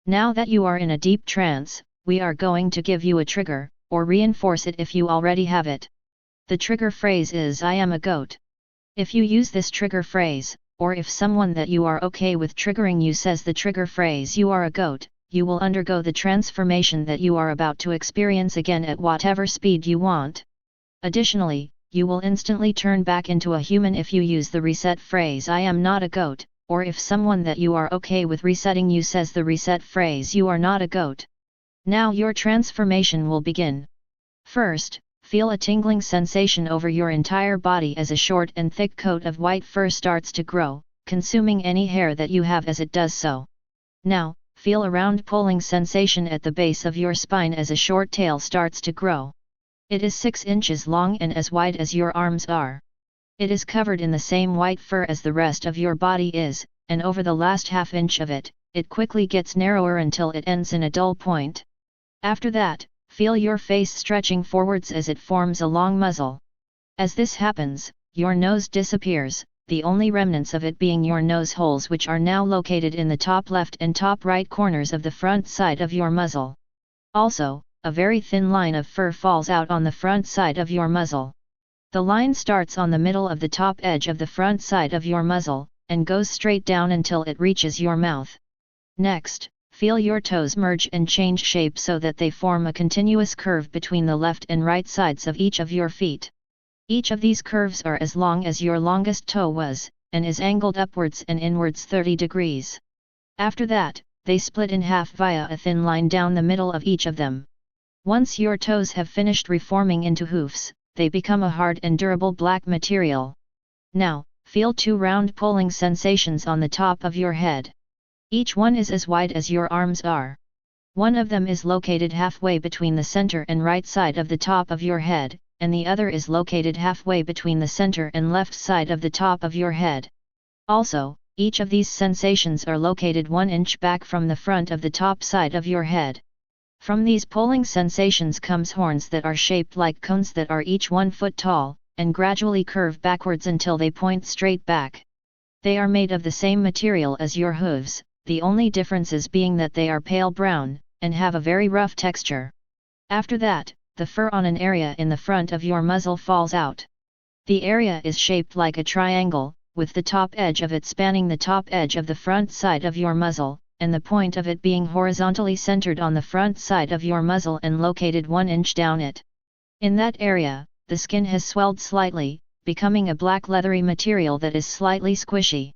Now that you are in a deep trance, we are going to give you a trigger, or reinforce it if you already have it. The trigger phrase is "I am a goat." If you use this trigger phrase, or if someone that you are okay with triggering you says the trigger phrase "you are a goat," you will undergo the transformation that you are about to experience again at whatever speed you want. Additionally, you will instantly turn back into a human if you use the reset phrase "I am not a goat," or if someone that you are okay with resetting you says the reset phrase "you are not a goat." Now your transformation will begin. First, feel a tingling sensation over your entire body as a short and thick coat of white fur starts to grow, consuming any hair that you have as it does so. Now, feel a round pulling sensation at the base of your spine as a short tail starts to grow. It is 6 inches long and as wide as your arms are. It is covered in the same white fur as the rest of your body is, and over the last half inch of it, it quickly gets narrower until it ends in a dull point. After that, feel your face stretching forwards as it forms a long muzzle. As this happens, your nose disappears, the only remnants of it being your nose holes, which are now located in the top left and top right corners of the front side of your muzzle. Also, a very thin line of fur falls out on the front side of your muzzle. The line starts on the middle of the top edge of the front side of your muzzle, and goes straight down until it reaches your mouth. Next, feel your toes merge and change shape so that they form a continuous curve between the left and right sides of each of your feet. Each of these curves are as long as your longest toe was, and is angled upwards and inwards 30 degrees. After that, they split in half via a thin line down the middle of each of them. Once your toes have finished reforming into hoofs, they become a hard and durable black material. Now, feel 2 round pulling sensations on the top of your head. Each one is as wide as your arms are. One of them is located halfway between the center and right side of the top of your head, and the other is located halfway between the center and left side of the top of your head. Also, each of these sensations are located 1 inch back from the front of the top side of your head. From these pulling sensations comes horns that are shaped like cones that are each 1 foot tall, and gradually curve backwards until they point straight back. They are made of the same material as your hooves, the only differences being that they are pale brown, and have a very rough texture. After that, the fur on an area in the front of your muzzle falls out. The area is shaped like a triangle, with the top edge of it spanning the top edge of the front side of your muzzle, and the point of it being horizontally centered on the front side of your muzzle and located 1 inch down it. In that area, the skin has swelled slightly, becoming a black leathery material that is slightly squishy.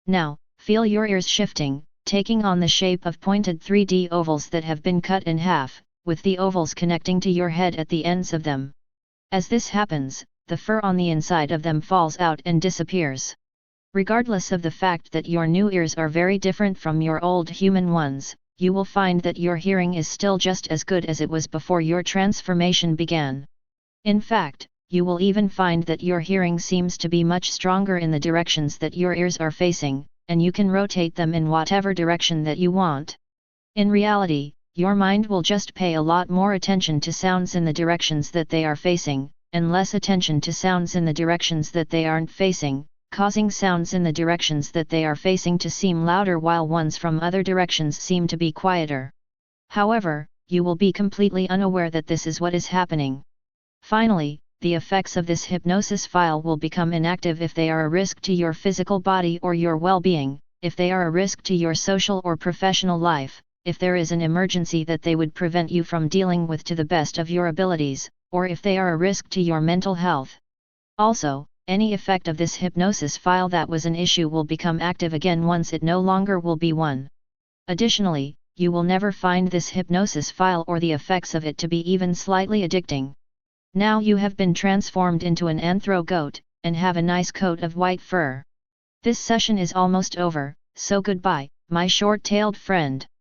Now, feel your ears shifting, taking on the shape of pointed 3D ovals that have been cut in half, with the ovals connecting to your head at the ends of them. As this happens, the fur on the inside of them falls out and disappears. Regardless of the fact that your new ears are very different from your old human ones, you will find that your hearing is still just as good as it was before your transformation began. In fact, you will even find that your hearing seems to be much stronger in the directions that your ears are facing, and you can rotate them in whatever direction that you want. In reality, your mind will just pay a lot more attention to sounds in the directions that they are facing, and less attention to sounds in the directions that they aren't facing, causing sounds in the directions that they are facing to seem louder while ones from other directions seem to be quieter. However, you will be completely unaware that this is what is happening. Finally, the effects of this hypnosis file will become inactive if they are a risk to your physical body or your well-being, if they are a risk to your social or professional life, if there is an emergency that they would prevent you from dealing with to the best of your abilities, or if they are a risk to your mental health. Also, any effect of this hypnosis file that was an issue will become active again once it no longer will be one. Additionally, you will never find this hypnosis file or the effects of it to be even slightly addicting. Now you have been transformed into an Anthro goat, and have a nice coat of white fur. This session is almost over, so goodbye, my short-tailed friend.